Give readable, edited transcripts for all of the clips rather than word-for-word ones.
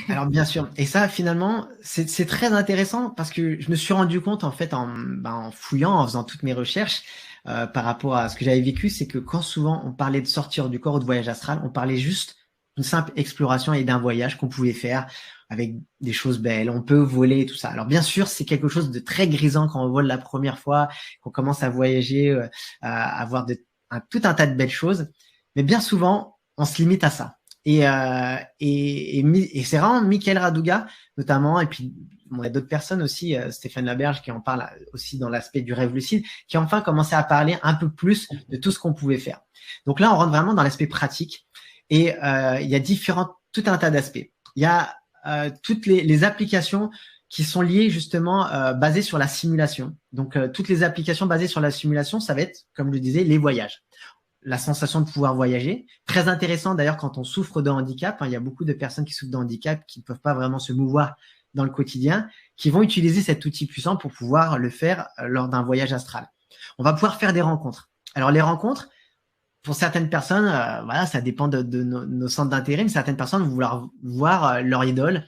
Alors bien sûr, et ça finalement c'est très intéressant parce que je me suis rendu compte en fait en fouillant, en faisant toutes mes recherches par rapport à ce que j'avais vécu, c'est que quand souvent on parlait de sortir du corps ou de voyage astral, on parlait juste d'une simple exploration et d'un voyage qu'on pouvait faire avec des choses belles, on peut voler et tout ça. Alors bien sûr, c'est quelque chose de très grisant quand on vole la première fois, qu'on commence à voyager, à voir tout un tas de belles choses, mais bien souvent on se limite à ça. Et c'est vraiment Michael Raduga, notamment, et puis bon, il y a d'autres personnes aussi, Stéphane Laberge, qui en parle aussi dans l'aspect du rêve lucide, qui a enfin commencé à parler un peu plus de tout ce qu'on pouvait faire. Donc là, on rentre vraiment dans l'aspect pratique, et il y a tout un tas d'aspects. Il y a toutes les applications qui sont liées justement basées sur la simulation. Donc toutes les applications basées sur la simulation, ça va être, comme je le disais, les voyages, la sensation de pouvoir voyager. Très intéressant d'ailleurs quand on souffre de handicap. Il y a beaucoup de personnes qui souffrent de handicap qui ne peuvent pas vraiment se mouvoir dans le quotidien, qui vont utiliser cet outil puissant pour pouvoir le faire lors d'un voyage astral. On va pouvoir faire des rencontres. Alors les rencontres, pour certaines personnes, voilà, ça dépend de nos centres d'intérêt, mais certaines personnes vont vouloir voir leur idole.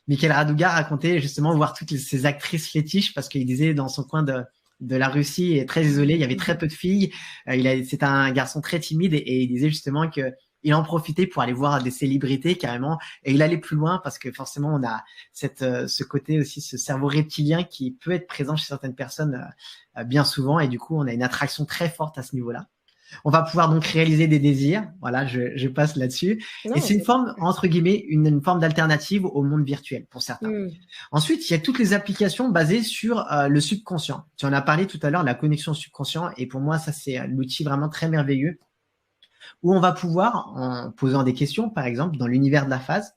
Michael Raduga racontait justement voir toutes ces actrices fétiches parce qu'il disait dans son coin de la Russie est très isolé, il y avait très peu de filles, c'est un garçon très timide et il disait justement que il en profitait pour aller voir des célébrités carrément et il allait plus loin parce que forcément on a ce côté aussi, ce cerveau reptilien qui peut être présent chez certaines personnes bien souvent et du coup on a une attraction très forte à ce niveau-là. On va pouvoir donc réaliser des désirs. Voilà, je passe là-dessus. Non, et c'est une forme, entre guillemets, une forme d'alternative au monde virtuel pour certains. Ensuite, il y a toutes les applications basées sur le subconscient. Tu en as parlé tout à l'heure, la connexion subconscient. Et pour moi, ça, c'est l'outil vraiment très merveilleux où on va pouvoir, en posant des questions, par exemple, dans l'univers de la phase,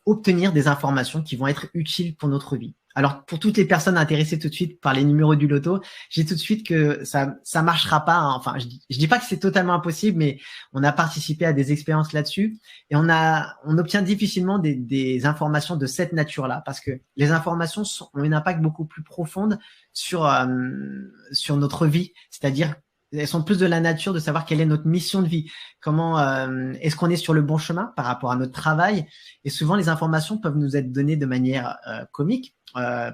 obtenir des informations qui vont être utiles pour notre vie. Alors, pour toutes les personnes intéressées tout de suite par les numéros du loto, j'ai tout de suite que ça marchera pas. Hein. Enfin, je dis pas que c'est totalement impossible, mais on a participé à des expériences là-dessus et on obtient difficilement des informations de cette nature-là parce que les informations ont un impact beaucoup plus profond sur notre vie. C'est-à-dire, elles sont plus de la nature de savoir quelle est notre mission de vie. Comment est-ce qu'on est sur le bon chemin par rapport à notre travail. Et souvent, les informations peuvent nous être données de manière comique.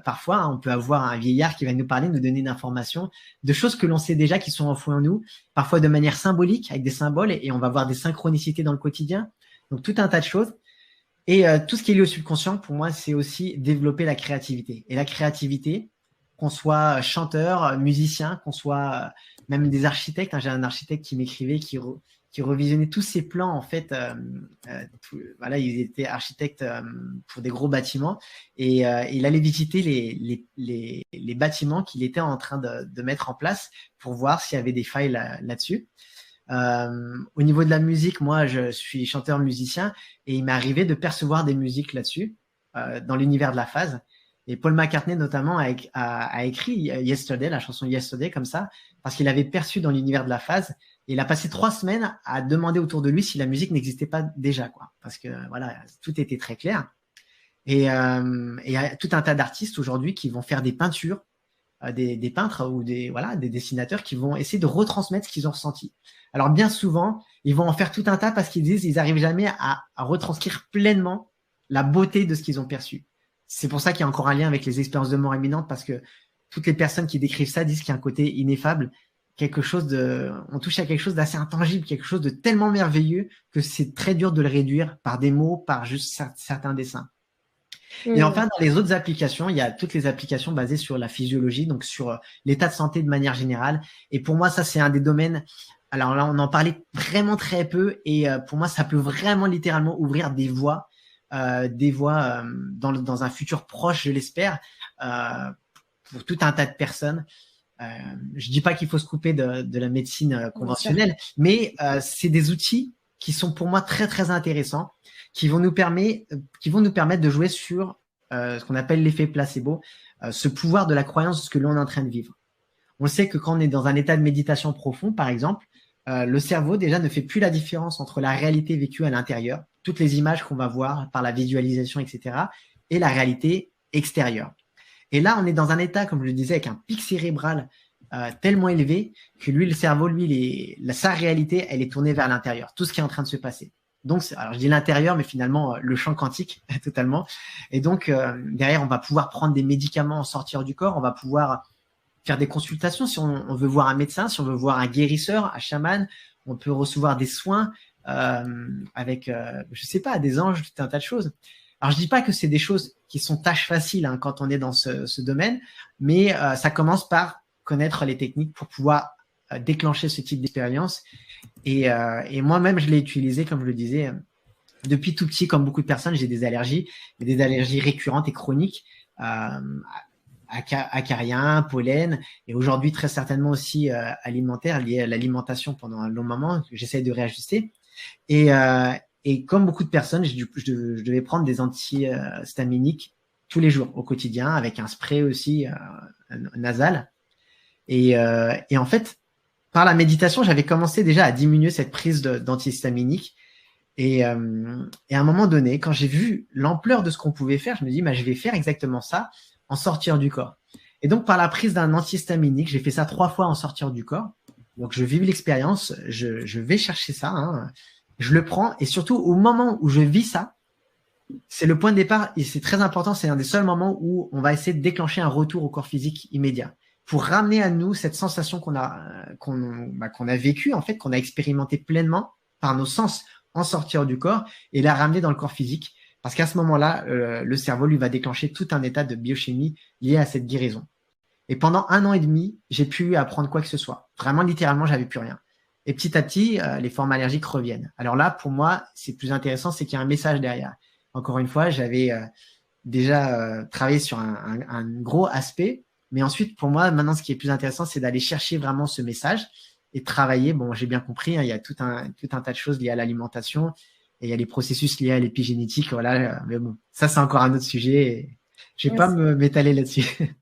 Parfois, hein, on peut avoir un vieillard qui va nous parler, nous donner une information de choses que l'on sait déjà qui sont enfouies en nous, parfois de manière symbolique, avec des symboles, et on va voir des synchronicités dans le quotidien. Donc, tout un tas de choses. Et tout ce qui est lié au subconscient, pour moi, c'est aussi développer la créativité. Et la créativité, qu'on soit chanteur, musicien, qu'on soit même des architectes. Hein, j'ai un architecte qui m'écrivait, qui revisionnait tous ses plans en fait. Voilà, il était architecte pour des gros bâtiments et il allait visiter les bâtiments qu'il était en train de mettre en place pour voir s'il y avait des failles là-dessus. Au niveau de la musique, moi, je suis chanteur-musicien et il m'est arrivé de percevoir des musiques là-dessus dans l'univers de la phase. Et Paul McCartney notamment a écrit Yesterday, la chanson Yesterday comme ça, parce qu'il avait perçu dans l'univers de la phase. Et il a passé 3 semaines à demander autour de lui si la musique n'existait pas déjà, quoi. Parce que voilà, tout était très clair. Et il y a tout un tas d'artistes aujourd'hui qui vont faire des peintures, des peintres ou des dessinateurs qui vont essayer de retransmettre ce qu'ils ont ressenti. Alors bien souvent, ils vont en faire tout un tas parce qu'ils disent ils n'arrivent jamais à retranscrire pleinement la beauté de ce qu'ils ont perçu. C'est pour ça qu'il y a encore un lien avec les expériences de mort imminente parce que toutes les personnes qui décrivent ça disent qu'il y a un côté ineffable, on touche à quelque chose d'assez intangible, quelque chose de tellement merveilleux que c'est très dur de le réduire par des mots, par juste certains dessins. Et enfin, dans les autres applications, il y a toutes les applications basées sur la physiologie, donc sur l'état de santé de manière générale. Et pour moi, ça, c'est un des domaines. Alors là, on en parlait vraiment très peu. Et pour moi, ça peut vraiment littéralement ouvrir des voies dans un futur proche, je l'espère, pour tout un tas de personnes. Je dis pas qu'il faut se couper de la médecine conventionnelle, mais c'est des outils qui sont pour moi très très intéressants, qui vont nous permettre de jouer sur ce qu'on appelle l'effet placebo, ce pouvoir de la croyance de ce que l'on est en train de vivre. On sait que quand on est dans un état de méditation profond, par exemple, le cerveau déjà ne fait plus la différence entre la réalité vécue à l'intérieur, toutes les images qu'on va voir par la visualisation, etc., et la réalité extérieure. Et là, on est dans un état, comme je le disais, avec un pic cérébral tellement élevé que lui, le cerveau, sa réalité, elle est tournée vers l'intérieur, tout ce qui est en train de se passer. Donc, alors je dis l'intérieur, mais finalement le champ quantique totalement. Et donc derrière, on va pouvoir prendre des médicaments en sortir du corps. On va pouvoir faire des consultations si on veut voir un médecin, si on veut voir un guérisseur, un chaman. On peut recevoir des soins avec, je sais pas, des anges, tout un tas de choses. Alors je dis pas que c'est des choses qui sont tâches faciles hein, quand on est dans ce domaine, mais ça commence par connaître les techniques pour pouvoir déclencher ce type d'expérience. Et moi-même, je l'ai utilisé, comme je le disais, depuis tout petit, comme beaucoup de personnes, j'ai des allergies, mais des allergies récurrentes et chroniques, acariens, pollen, et aujourd'hui très certainement aussi alimentaire, lié à l'alimentation pendant un long moment, que j'essaie de réajuster. Et comme beaucoup de personnes, je devais prendre des antihistaminiques tous les jours au quotidien, avec un spray aussi nasal. Et en fait, par la méditation, j'avais commencé déjà à diminuer cette prise d'antihistaminique. Et à un moment donné, quand j'ai vu l'ampleur de ce qu'on pouvais faire, je me dis, bah, je vais faire exactement ça, en sortir du corps. Et donc, par la prise d'un antihistaminique, j'ai fait ça 3 fois en sortir du corps. Donc, je vis l'expérience, je vais chercher ça, hein, je le prends. Et surtout, au moment où je vis ça, c'est le point de départ et c'est très important. C'est un des seuls moments où on va essayer de déclencher un retour au corps physique immédiat pour ramener à nous cette sensation qu'on a vécue, en fait, qu'on a expérimenté pleinement par nos sens en sortir du corps et la ramener dans le corps physique. Parce qu'à ce moment-là, le cerveau lui va déclencher tout un état de biochimie lié à cette guérison. Et pendant 1 an et demi, j'ai pu apprendre quoi que ce soit. Vraiment, littéralement, j'avais plus rien. Et petit à petit, les formes allergiques reviennent. Alors là, pour moi, c'est plus intéressant, c'est qu'il y a un message derrière. Encore une fois, j'avais déjà travaillé sur un gros aspect. Mais ensuite, pour moi, maintenant, ce qui est plus intéressant, c'est d'aller chercher vraiment ce message et travailler. Bon, j'ai bien compris, hein, il y a tout un tas de choses liées à l'alimentation et il y a les processus liés à l'épigénétique. Voilà, mais bon, ça, c'est encore un autre sujet. Et je vais pas m'étaler là-dessus.